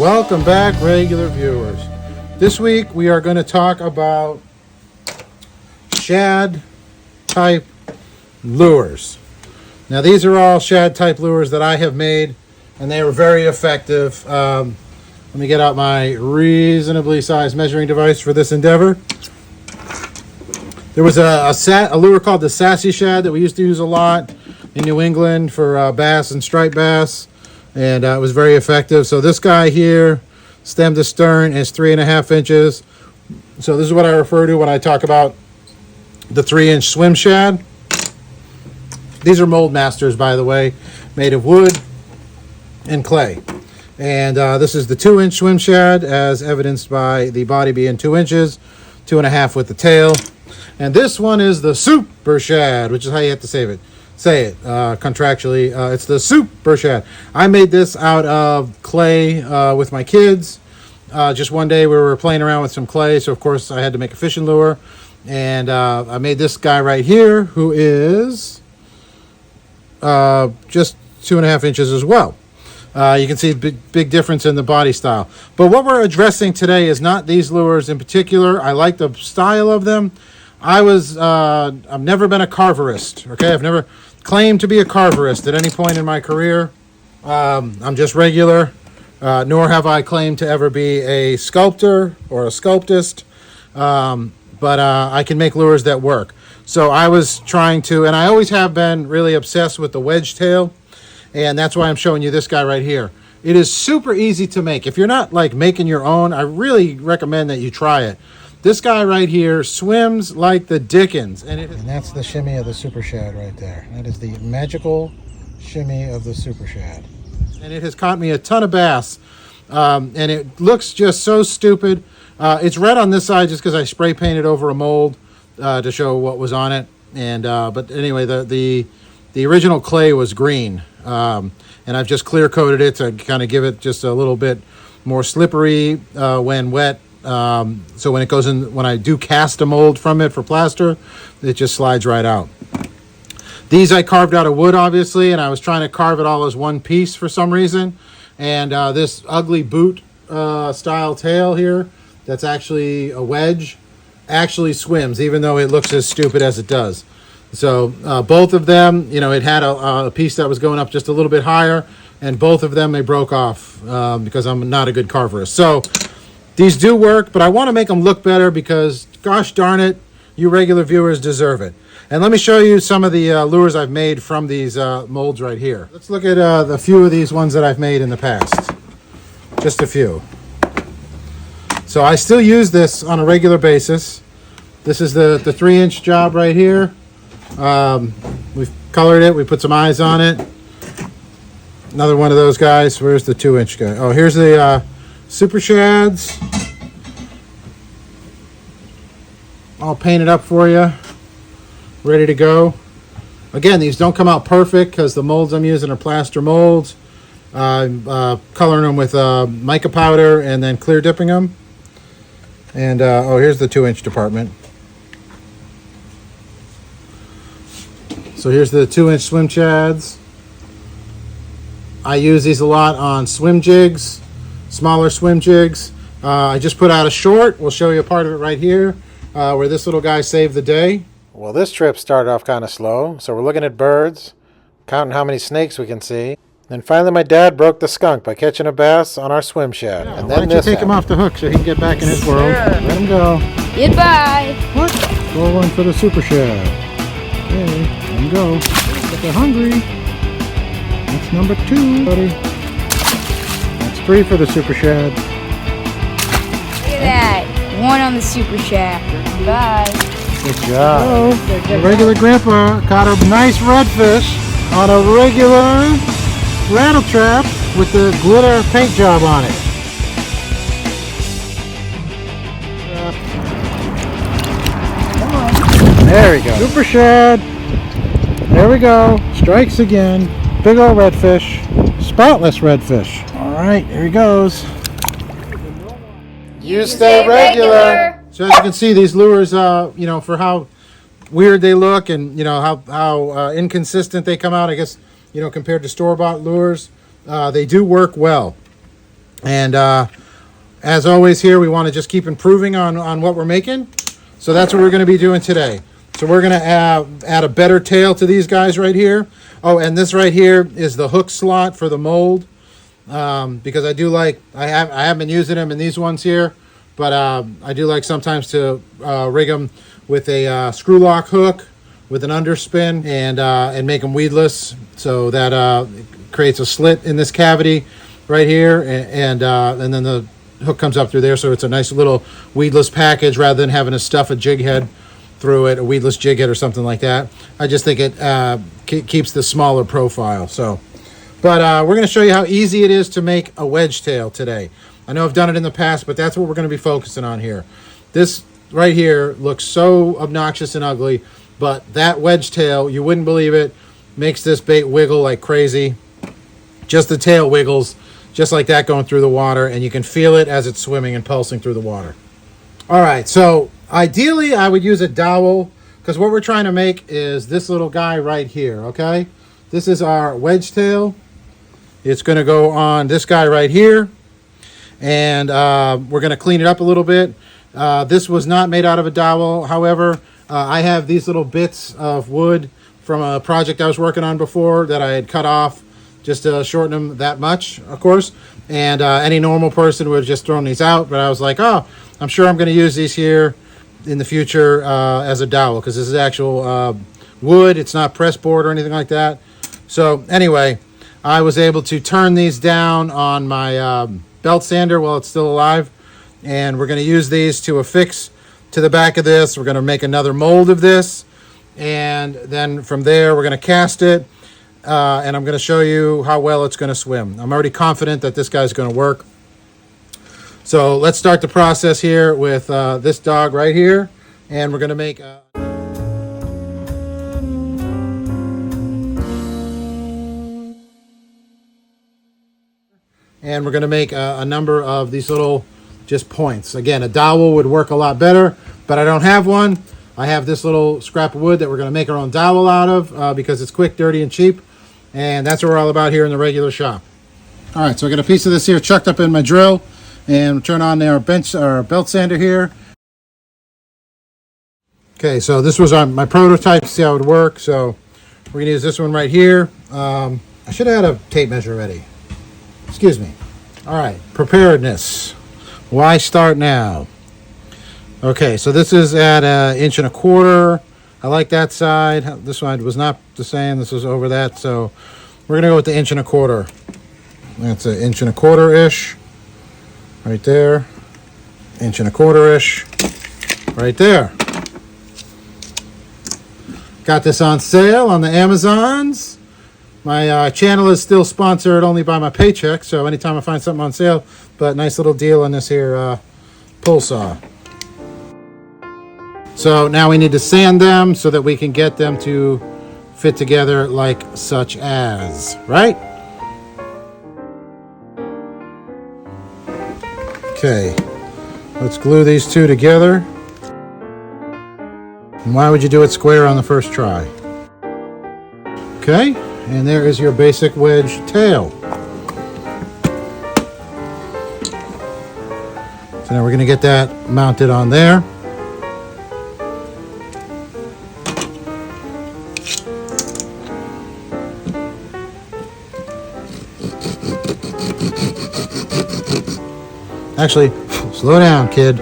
Welcome back, regular viewers. This week we are going to talk about shad type lures. Now these are all shad type lures that I have made, and they were very effective. Let me get out my reasonably sized measuring device for this endeavor. There was a lure called the sassy shad that we used to use a lot in New England for bass and striped bass, and it was very effective. So this guy here, stem to stern, is 3.5 inches. So this is what I refer to when I talk about the 3-inch swim shad. These are Mold Masters, by the way, made of wood and clay. And this is the 2-inch swim shad, as evidenced by the body being 2 inches, 2.5 with the tail. And this one is the super shad, which is how you have to say it contractually. It's the super shad. I made this out of clay with my kids. Just one day we were playing around with some clay, so of course I had to make a fishing lure. And I made this guy right here, who is just 2.5 inches as well. You can see a big difference in the body style. But what we're addressing today is not these lures in particular. I like the style of them. I've never been a carverist, okay? I've never claimed to be a carverist at any point in my career. I'm just regular, nor have I claimed to ever be a sculptor or a sculptist, but I can make lures that work. So I was trying to, and I always have been really obsessed with the Wedgetail, and that's why I'm showing you this guy right here. It is super easy to make. If you're not like making your own, I really recommend that you try it. This guy right here swims like the dickens. And that's the shimmy of the super shad right there. That is the magical shimmy of the super shad. And it has caught me a ton of bass. And it looks just so stupid. It's red on this side just because I spray painted over a mold to show what was on it. And but anyway, the original clay was green. And I've just clear coated it to kind of give it just a little bit more slippery when wet. So when it goes in, when I do cast a mold from it for plaster, it just slides right out. These I carved out of wood, obviously, and I was trying to carve it all as one piece for some reason. And this ugly boot style tail here, that's actually a wedge, actually swims, even though it looks as stupid as it does. So both of them, you know, it had a piece that was going up just a little bit higher, and both of them, they broke off because I'm not a good carverist. So these do work, but I want to make them look better because, gosh darn it, you regular viewers deserve it. And let me show you some of the lures I've made from these molds right here. Let's look at the few of these ones that I've made in the past. Just a few. So I still use this on a regular basis. This is the 3-inch job right here. We've colored it. We put some eyes on it. Another one of those guys. Where's the 2-inch guy? Oh, here's the super shads, all painted up for you, ready to go. Again, these don't come out perfect because the molds I'm using are plaster molds. I'm coloring them with mica powder and then clear dipping them. And oh, here's the 2-inch department. So here's the 2-inch swim shads. I use these a lot on swim jigs, smaller swim jigs. I just put out a short. We'll show you a part of it right here where this little guy saved the day. Well, this trip started off kind of slow, so we're looking at birds, counting how many snakes we can see. Then finally my dad broke the skunk by catching a bass on our swim shad. Yeah, and then why don't you take him off the hook so he can get back in his world? Let him go. Goodbye. What? Go one for the super shad. Okay, let him go. But they're hungry. That's number 2, buddy. That's 3 for the super shad. Look at that. 1 on the super shad. Bye. Good job. The regular grandpa caught a nice redfish on a regular rattle trap with the glitter paint job on it. There we go. Super shad. There we go. Strikes again. Big old redfish. Spotless redfish. All right, here he goes. You stay regular. So as you can see, these lures, you know, for how weird they look and, you know, how inconsistent they come out, I guess, you know, compared to store-bought lures, they do work well. And as always here, we want to just keep improving on what we're making. So that's what we're going to be doing today. So we're going to add a better tail to these guys right here. Oh, and this right here is the hook slot for the mold. Because I do like, I haven't been using them in these ones here, but I do like sometimes to rig them with a screw lock hook with an underspin and make them weedless, so that it creates a slit in this cavity right here, and then the hook comes up through there, so it's a nice little weedless package rather than having to stuff a jig head through it, a weedless jig head or something like that. I just think it keeps the smaller profile. So, but we're going to show you how easy it is to make a wedge tail today. I know I've done it in the past, but that's what we're going to be focusing on here. This right here looks so obnoxious and ugly, but that wedge tail, you wouldn't believe it, makes this bait wiggle like crazy. Just the tail wiggles just like that going through the water, and you can feel it as it's swimming and pulsing through the water. All right, so ideally I would use a dowel, because what we're trying to make is this little guy right here, okay? This is our wedge tail. It's going to go on this guy right here, and we're going to clean it up a little bit. This was not made out of a dowel. However, I have these little bits of wood from a project I was working on before that I had cut off just to shorten them that much, of course. And any normal person would have just thrown these out, but I was like, oh, I'm sure I'm going to use these here in the future as a dowel, because this is actual wood. It's not press board or anything like that. So anyway, I was able to turn these down on my belt sander while it's still alive, and we're going to use these to affix to the back of this. We're going to make another mold of this, and then from there we're going to cast it, and I'm going to show you how well it's going to swim. I'm already confident that this guy's going to work. So let's start the process here with this dog right here, and we're going to make a number of these little just points. Again, a dowel would work a lot better, but I don't have one. I have this little scrap of wood that we're going to make our own dowel out of because it's quick, dirty, and cheap, and that's what we're all about here in the regular shop. All right, so I got a piece of this here chucked up in my drill, and turn on our belt sander here. Okay, so this was my prototype to see how it would work. So we're going to use this one right here. I should have had a tape measure ready. Excuse me. All right, preparedness. Why start now? Okay, so this is at 1.25 inches. I like that side. This side was not the same. This was over that. So we're going to go with the 1.25 inches. That's 1.25 inches-ish. Right there. 1.25 inches-ish. Right there. Got this on sale on the Amazons. My channel is still sponsored only by my paycheck, so anytime I find something on sale, but nice little deal on this here pull saw. So now we need to sand them so that we can get them to fit together like such as, right? Okay, let's glue these two together. And why would you do it square on the first try? Okay. And there is your basic wedge tail. So now we're going to get that mounted on there. Actually, slow down, kid.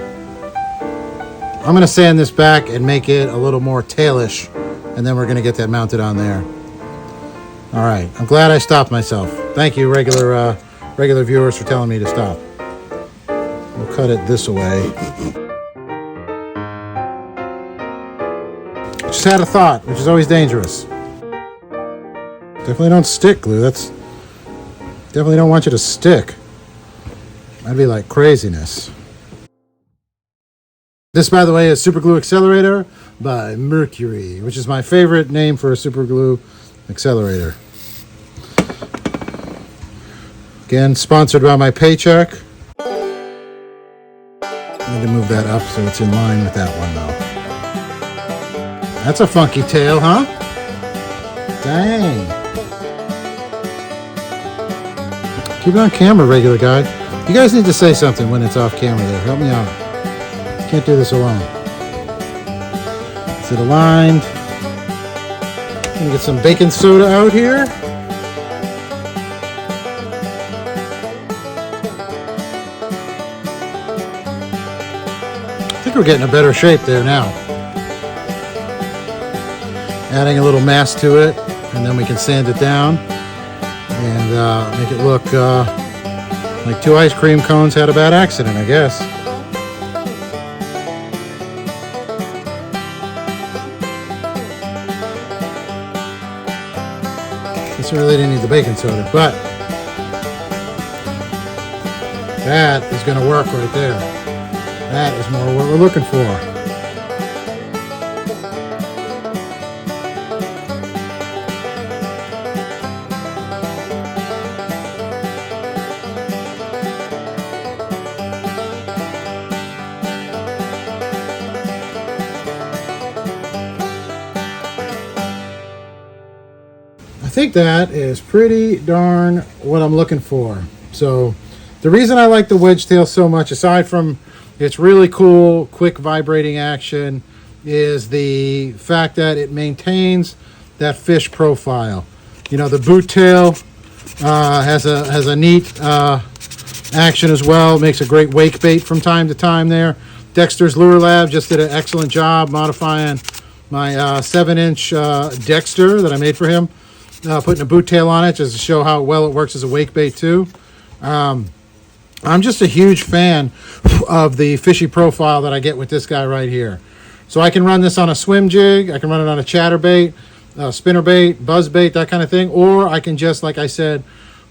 I'm going to sand this back and make it a little more tailish, and then we're going to get that mounted on there. All right, I'm glad I stopped myself. Thank you, regular viewers, for telling me to stop. We'll cut it this way. Just had a thought, which is always dangerous. Definitely don't stick glue. Definitely don't want you to stick. That'd be like craziness. This, by the way, is Super Glue Accelerator by Mercury, which is my favorite name for a super glue accelerator. Again, sponsored by my paycheck. I need to move that up so it's in line with that one, though. That's a funky tail, huh? Dang. Keep it on camera, regular guy. You guys need to say something when it's off camera there. Help me out. Can't do this alone. Is it aligned? Gonna get some baking soda out here. I think we're getting a better shape there now. Adding a little mass to it, and then we can sand it down and make it look like 2 ice cream cones had a bad accident, I guess. This really didn't need the baking soda, but that is going to work right there. That is more what we're looking for. I think that is pretty darn what I'm looking for. So the reason I like the Wedgetail so much, aside from its really cool, quick vibrating action, is the fact that it maintains that fish profile. You know, the boot tail has a neat action as well. Makes a great wake bait from time to time there. Dexter's Lure Lab just did an excellent job modifying my 7-inch Dexter that I made for him. Putting a boot tail on it just to show how well it works as a wake bait too. I'm just a huge fan of the fishy profile that I get with this guy right here. So I can run this on a swim jig, I can run it on a chatterbait, spinner bait, buzz bait, that kind of thing, or I can just, like I said,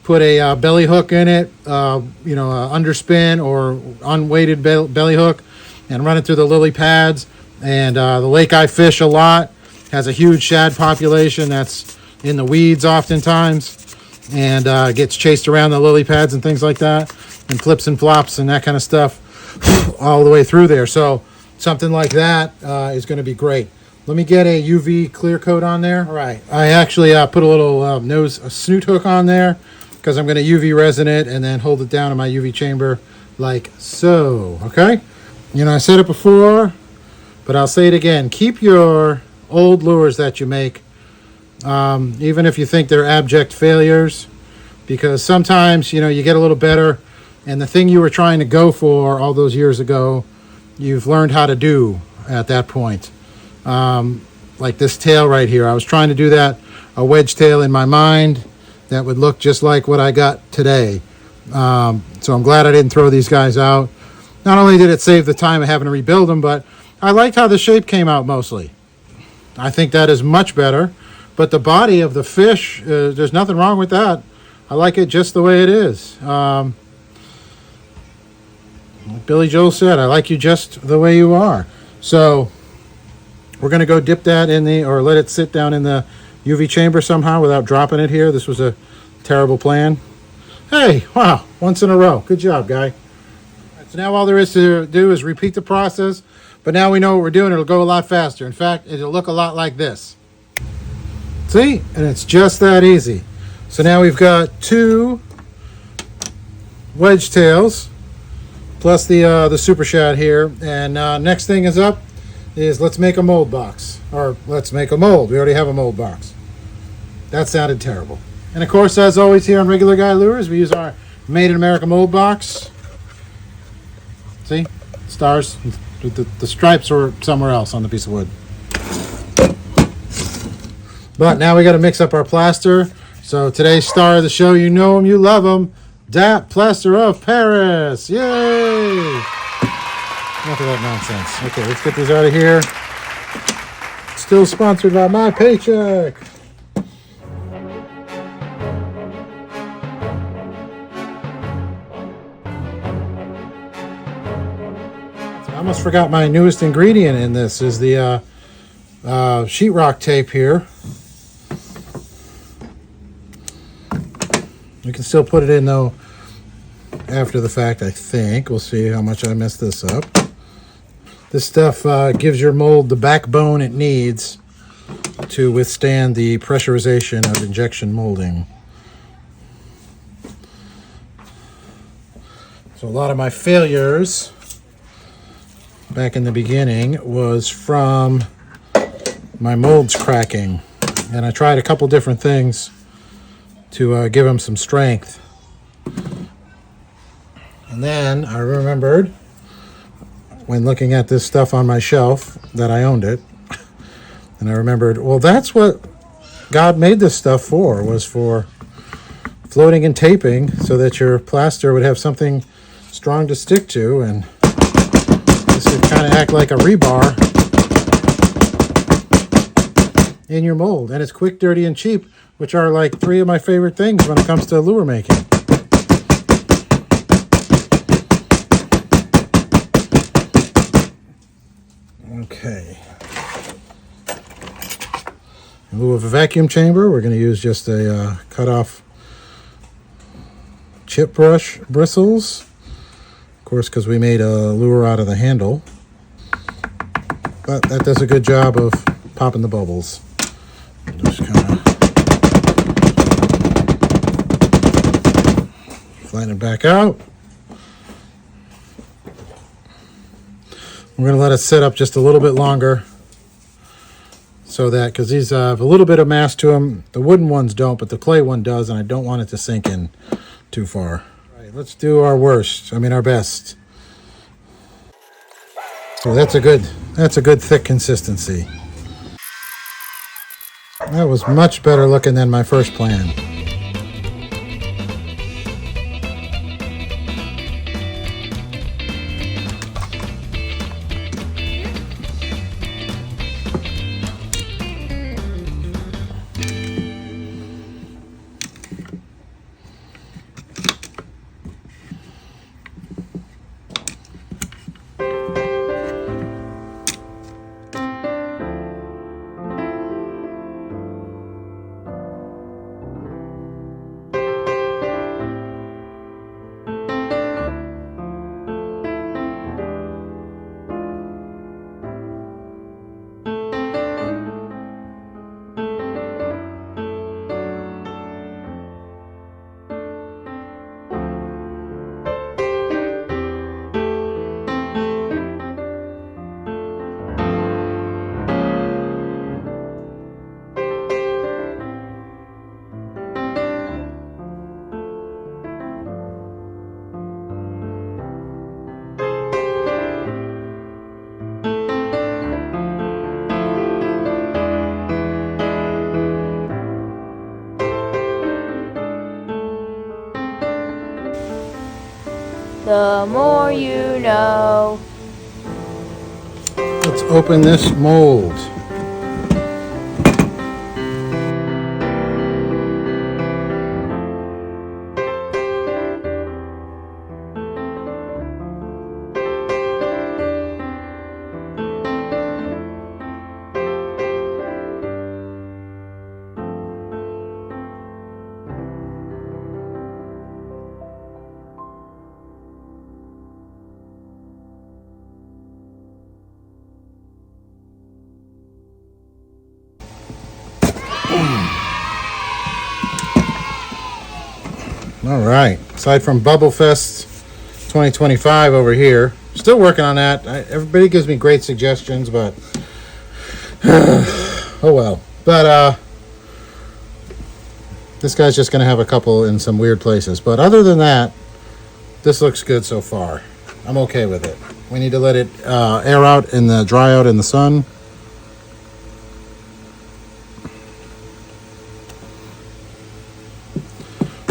put a belly hook in it, you know, underspin or unweighted belly hook, and run it through the lily pads. And the lake I fish a lot has a huge shad population that's in the weeds oftentimes, and gets chased around the lily pads and things like that, and flips and flops and that kind of stuff all the way through there. So something like that is going to be great. Let me get a UV clear coat on there. All right, I actually put a little a snoot hook on there because I'm going to UV resin it and then hold it down in my UV chamber like so. Okay, you know, I said it before, but I'll say it again. Keep your old lures that you make, even if you think they're abject failures, because sometimes, you know, you get a little better, and the thing you were trying to go for all those years ago, you've learned how to do at that point. Like this tail right here, I was trying to do that, a wedge tail in my mind that would look just like what I got today. So I'm glad I didn't throw these guys out. Not only did it save the time of having to rebuild them, but I liked how the shape came out mostly. I think that is much better. But the body of the fish, there's nothing wrong with that. I like it just the way it is. Like Billy Joel said, I like you just the way you are. So we're going to go dip that in the, or let it sit down in the UV chamber somehow without dropping it here. This was a terrible plan. Hey, wow, once in a row. Good job, guy. So now all there is to do is repeat the process. But now we know what we're doing. It'll go a lot faster. In fact, it'll look a lot like this. See? And it's just that easy. So now we've got 2 wedge tails plus the super shad here. And next thing is up is let's make a mold box. Or let's make a mold. We already have a mold box. That sounded terrible. And of course, as always here on Regular Guy Lures, we use our Made in America mold box. See? Stars. The stripes were somewhere else on the piece of wood. But now we got to mix up our plaster. So today's star of the show, you know him, you love him, DAP Plaster of Paris. Yay! Enough of that nonsense. Okay, let's get these out of here. Still sponsored by my paycheck. I almost forgot my newest ingredient in this is the sheetrock tape here. You can still put it in though after the fact, I think. We'll see how much I messed this up. This stuff gives your mold the backbone it needs to withstand the pressurization of injection molding. So a lot of my failures back in the beginning was from my molds cracking. And I tried a couple different things to give them some strength. And then I remembered when looking at this stuff on my shelf that I owned it. And I remembered, well, that's what God made this stuff for, was for floating and taping so that your plaster would have something strong to stick to. And this would kind of act like a rebar in your mold. And it's quick, dirty, and cheap, which are like 3 of my favorite things when it comes to lure making. Okay. In lieu of a vacuum chamber, we're going to use just a cut-off chip brush bristles. Of course, because we made a lure out of the handle. But that does a good job of popping the bubbles. Just kind of flatten it back out. We're going to let it sit up just a little bit longer so that, because these have a little bit of mass to them. The wooden ones don't, but the clay one does, and I don't want it to sink in too far. All right, let's do our our best. So that's a good thick consistency. That was much better looking than my first plan. The more you know. Let's open this mold. All right. Aside from Bubble Fest 2025 over here, still working on that. Everybody gives me great suggestions, but oh well. But this guy's just going to have a couple in some weird places. But other than that, this looks good so far. I'm okay with it. We need to let it air out and dry out in the sun.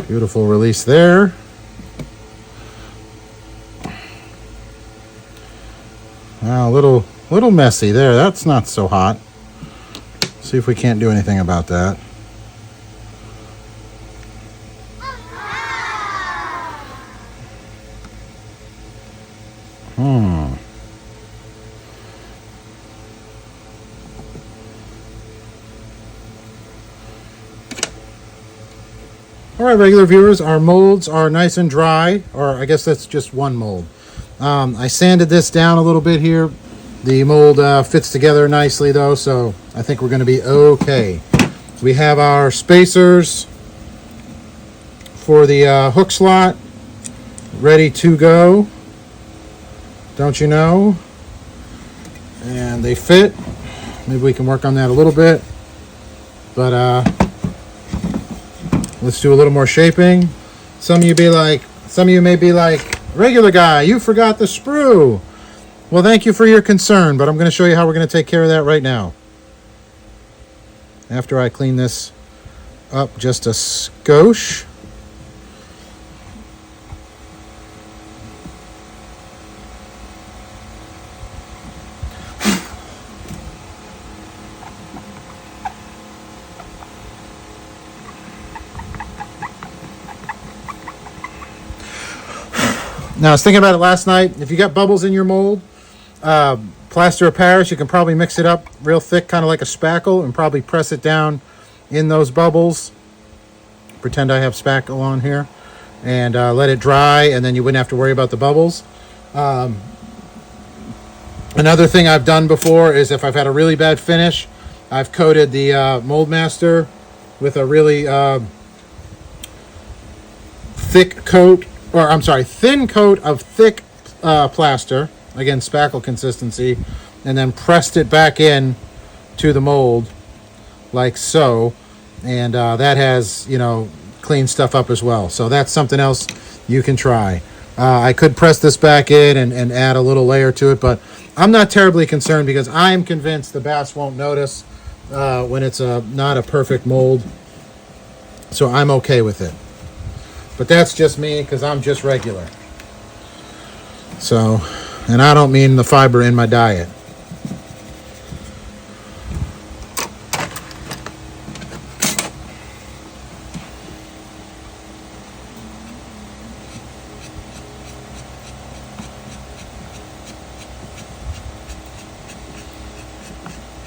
Beautiful release there. Wow, a little messy there. That's not so hot. See if we can't do anything about that. All right, regular viewers, our molds are nice and dry, or I guess that's just one mold. I sanded this down a little bit here. The mold fits together nicely though, so I think we're going to be okay. We have our spacers for the hook slot. ready to go. Don't you know? And they fit. Maybe we can work on that a little bit. But let's do a little more shaping. Some of you may be like, regular guy, you forgot the sprue. Well, thank you for your concern, but I'm going to show you how we're going to take care of that right now. After I clean this up just a skosh. Now, I was thinking about it last night. If you got bubbles in your mold, plaster of Paris, you can probably mix it up real thick, kind of like a spackle, and probably press it down in those bubbles. Pretend I have spackle on here. And let it dry, and then you wouldn't have to worry about the bubbles. Another thing I've done before is if I've had a really bad finish, I've coated the Mold Master with a really thin coat of thick plaster, again spackle consistency, and then pressed it back in to the mold like so, and that has, clean stuff up as well. So that's something else you can try. I could press this back in and add a little layer to it, but I'm not terribly concerned because I am convinced the bass won't notice when it's not a perfect mold, so I'm okay with it. But that's just me because I'm just regular. So, and I don't mean the fiber in my diet.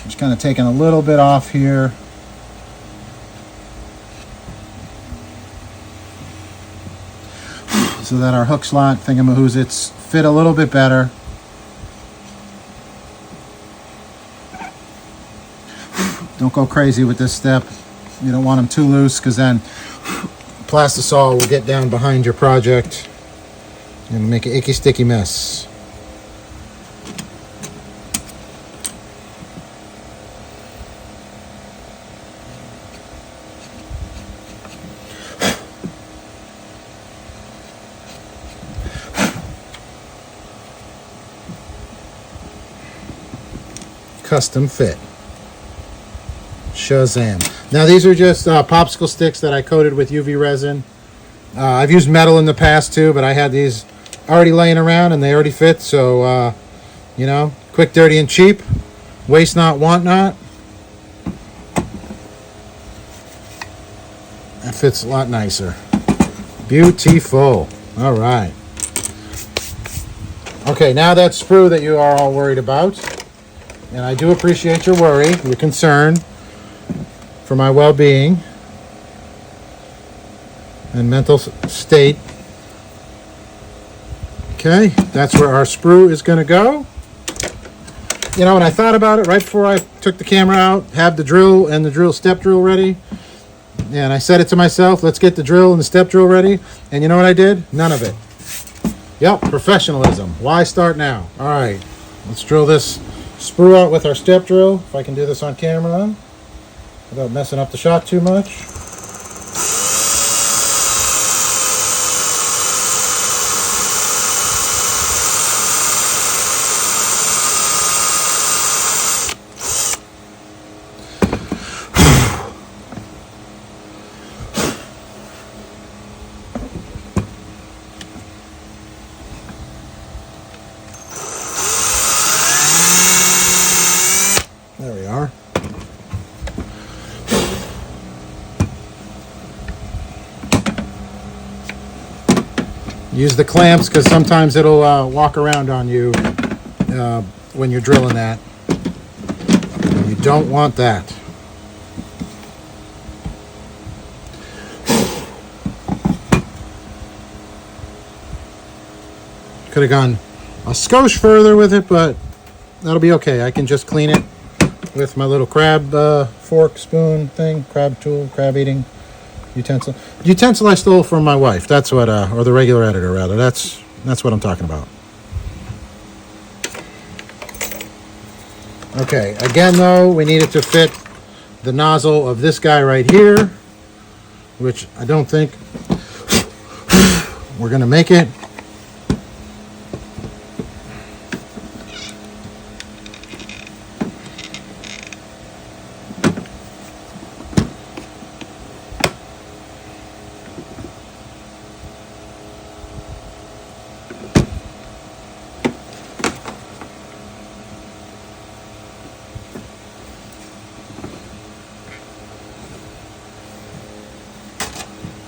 Just kind of taking a little bit off here. So that our hook slot thingamahoozits fit a little bit better. Don't go crazy with this step. You don't want them too loose because then plastisol will get down behind your project and make an icky sticky mess. Custom fit. Shazam. Now these are just popsicle sticks that I coated with UV resin. I've used metal in the past too, but I had these already laying around and they already fit. So, quick, dirty, and cheap. Waste not, want not. That fits a lot nicer. Beautiful. All right. Okay, now that sprue that you are all worried about. And I do appreciate your worry, your concern for my well-being and mental state. Okay, that's where our sprue is going to go. When I thought about it right before I took the camera out, have the drill and the step drill ready. And I said it to myself, let's get the drill and the step drill ready. And you know what I did? None of it. Yep, professionalism. Why start now? All right, let's drill this sprue out with our step drill, if I can do this on camera without messing up the shot too much. There we are. Use the clamps because sometimes it'll walk around on you when you're drilling that. And you don't want that. Could have gone a skosh further with it, but that'll be okay. I can just clean it with my little crab fork spoon thing, crab tool, crab eating Utensil I stole from my wife. That's what, or the regular editor rather. That's what I'm talking about. Okay, again though, we need it to fit the nozzle of this guy right here, which I don't think we're going to make it.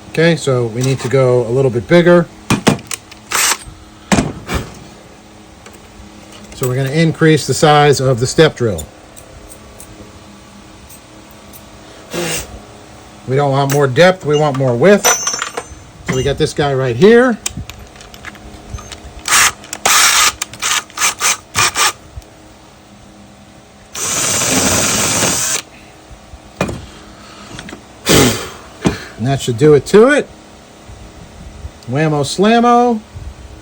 Okay, so we need to go a little bit bigger. So we're going to increase the size of the step drill. We don't want more depth, we want more width. So we got this guy right here. And that should do it to it. Whammo slammo.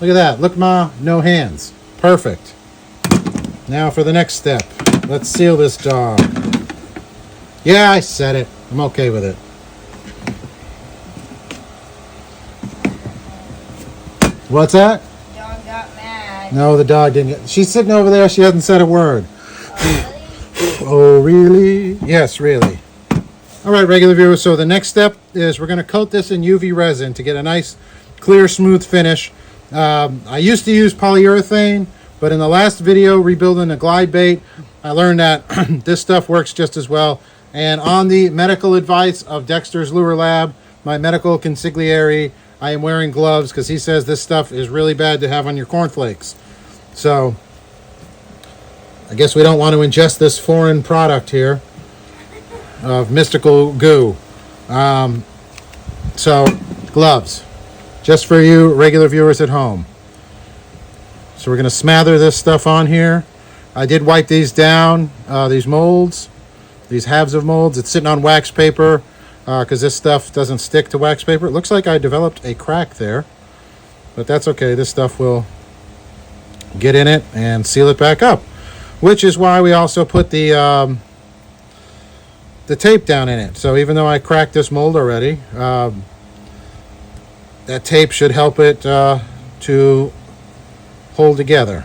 Look at that. Look, Ma, no hands. Perfect. Now for the next step. Let's seal this dog. Yeah, I said it. I'm okay with it. What's that? The dog got mad. No, the dog didn't get... She's sitting over there. She hasn't said a word. Really? Oh, really? Yes, really. All right, regular viewers, so the next step is we're going to coat this in UV resin to get a nice, clear, smooth finish. I used to use polyurethane, but in the last video, rebuilding a glide bait, I learned that this stuff works just as well. And on the medical advice of Dexter's Lure Lab, my medical consigliere, I am wearing gloves because he says this stuff is really bad to have on your cornflakes. So, I guess we don't want to ingest this foreign product here of mystical goo. So, gloves. Just for you regular viewers at home. So we're going to smother this stuff on here. I did wipe these down, these molds, these halves of molds. It's sitting on wax paper because this stuff doesn't stick to wax paper. It looks like I developed a crack there, but that's okay. This stuff will get in it and seal it back up, which is why we also put the tape down in it. So even though I cracked this mold already, that tape should help it to hold together.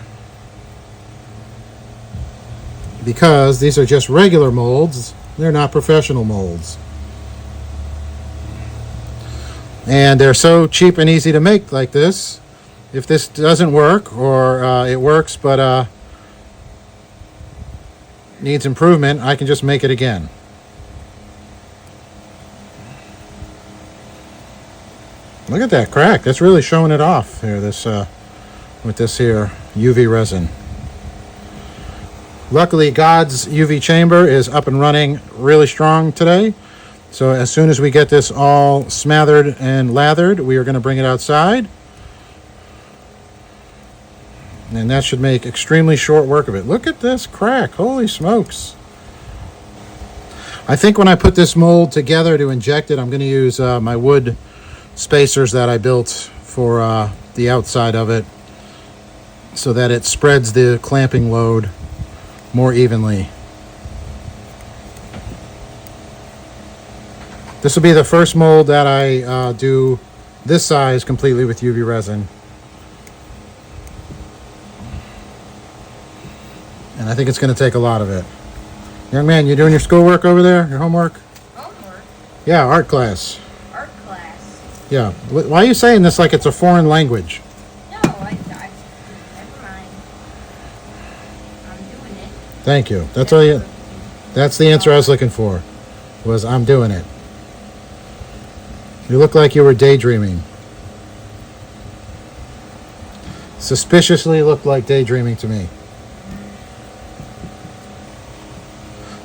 Because these are just regular molds, they're not professional molds. And they're so cheap and easy to make like this. If this doesn't work, or it works but needs improvement, I can just make it again. Look at that crack. That's really showing it off here, this with this here UV resin. Luckily, God's UV chamber is up and running really strong today. So as soon as we get this all smothered and lathered, we are going to bring it outside. And that should make extremely short work of it. Look at this crack. Holy smokes. I think when I put this mold together to inject it, I'm going to use my wood spacers that I built for the outside of it so that it spreads the clamping load more evenly. This will be the first mold that I do this size completely with UV resin. And I think it's going to take a lot of it. Young man, you doing your schoolwork over there? Your homework? Homework? Yeah, art class. Art class? Yeah. Why are you saying this like it's a foreign language? No, never mind. I'm doing it. Thank you. That's all you. That's the answer I was looking for. Was I'm doing it. You look like you were daydreaming. Suspiciously looked like daydreaming to me.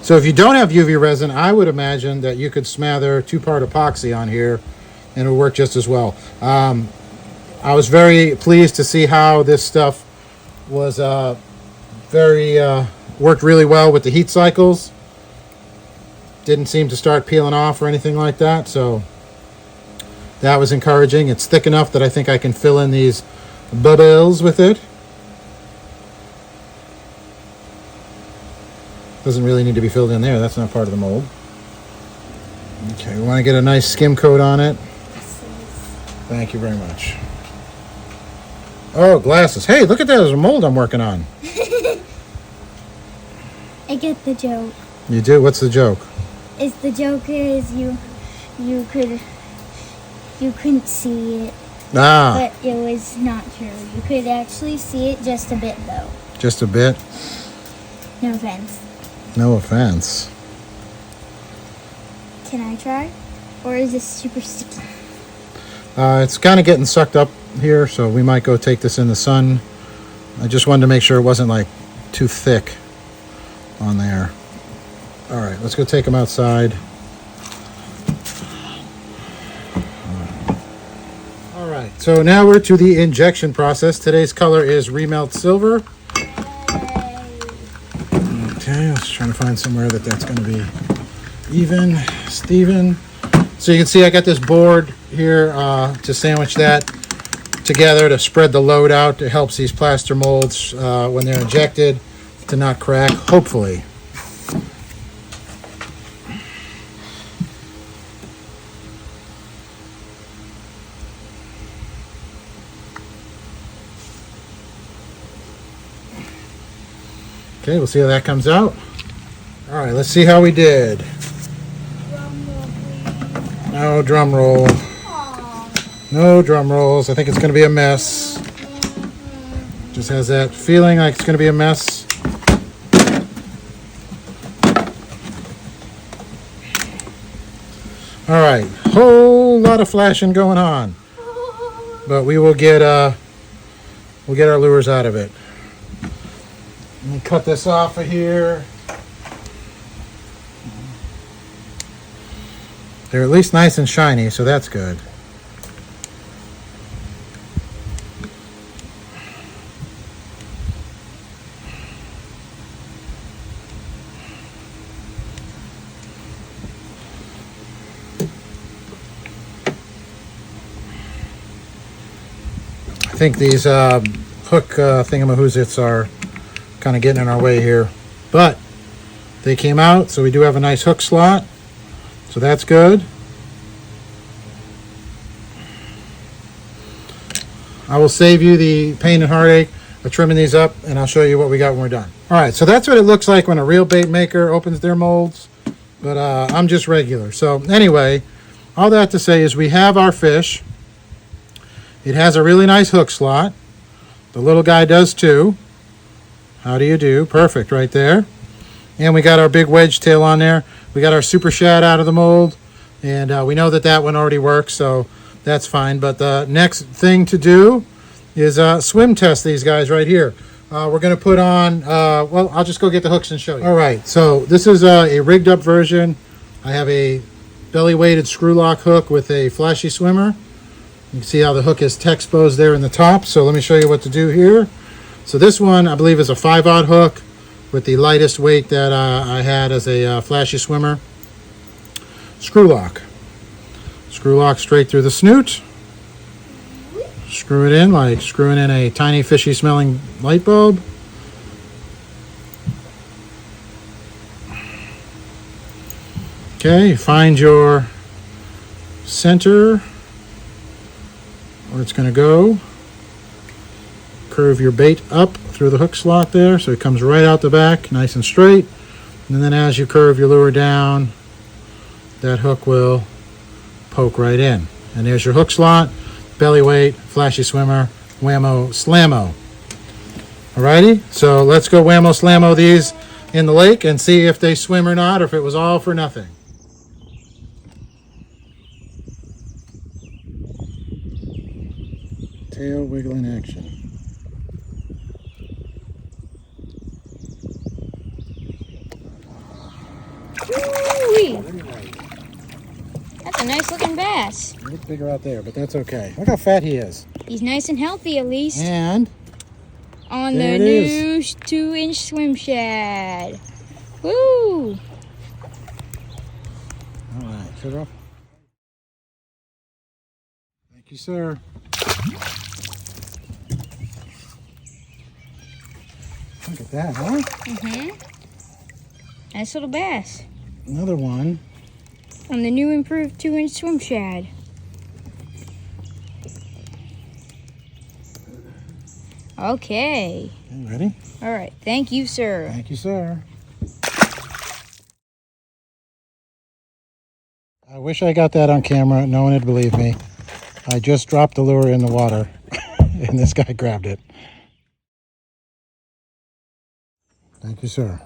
So if you don't have UV resin, I would imagine that you could smother 2-part epoxy on here and it'll work just as well. I was very pleased to see how this stuff was worked really well with the heat cycles. Didn't seem to start peeling off or anything like that, so That was encouraging. It's thick enough that I think I can fill in these bubbles with it. Doesn't really need to be filled in there. That's not part of the mold. Okay, we want to get a nice skim coat on it. Thank you very much. Oh, glasses. Hey, look at that. There's a mold I'm working on. I get the joke. You do? What's the joke? The joke is you couldn't see it, Ah, but it was not true. You could actually see it just a bit though. just a bit. No offense. No offense. Can I try? Or is this super sticky? It's kind of getting sucked up here, so we might go take this in the sun. I just wanted to make sure it wasn't like too thick on there. All right, let's go take them outside. All right, so now we're to the injection process. Today's color is remelt silver. Okay, let's try to find somewhere that's going to be even, Steven. So you can see I got this board here to sandwich that together to spread the load out. It helps these plaster molds when they're injected to not crack, hopefully. Okay, we'll see how that comes out. All right, let's see how we did. No drum roll. No drum rolls. I think it's going to be a mess. Just has that feeling like it's going to be a mess. All right, whole lot of flashing going on, but we'll get our lures out of it. Let me cut this off of here. They're at least nice and shiny, so that's good. I think these hook thingamahoozits are kind of getting in our way here, but they came out, so we do have a nice hook slot, so that's good. I will save you the pain and heartache of trimming these up, and I'll show you what we got when we're done. All right, so that's what it looks like when a real bait maker opens their molds, but I'm just regular. So anyway, all that to say is we have our fish. It has a really nice hook slot. The little guy does too. How do you do? Perfect right there. And we got our big wedge tail on there. We got our super shad out of the mold, and we know that one already works, so that's fine. But the next thing to do is swim test these guys right here. We're going to put on, well, I'll just go get the hooks and show you. All right, so this is a rigged up version. I have a belly weighted screw lock hook with a flashy swimmer. You can see how the hook is Texposed there in the top. So let me show you what to do here. So this one, I believe, is a 5/0 hook with the lightest weight that I had as a flashy swimmer. Screw lock. Screw lock straight through the snoot. Screw it in like screwing in a tiny fishy smelling light bulb. Okay, find your center where it's going to go. Curve your bait up through the hook slot there so it comes right out the back nice and straight, and then as you curve your lure down, that hook will poke right in, and there's your hook slot, belly weight, flashy swimmer, whammo slammo. Alrighty, so let's go whammo slammo these in the lake and see if they swim or not, or if it was all for nothing. Tail wiggling action. Woo-wee. That's a nice looking bass. A little bigger out there, but that's okay. Look how fat he is. He's nice and healthy at least. And On there the it new 2-inch swim shad. Woo! all right, shut it off. Thank you, sir. Look at that, huh? Mm-hmm. Nice little bass. Another one. On the new improved 2-inch swim shad. Okay. Okay, ready? All right. Thank you, sir. Thank you, sir. I wish I got that on camera. No one would believe me. I just dropped the lure in the water and this guy grabbed it. Thank you, sir.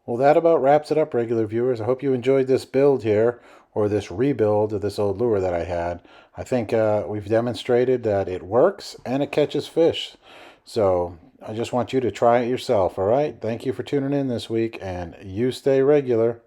Well, that about wraps it up, regular viewers. I hope you enjoyed this build here, or this rebuild of this old lure that I had. I think we've demonstrated that it works and it catches fish. So I just want you to try it yourself, all right? Thank you for tuning in this week, and you stay regular.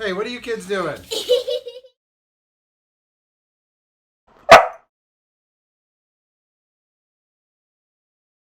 Hey, what are you kids doing?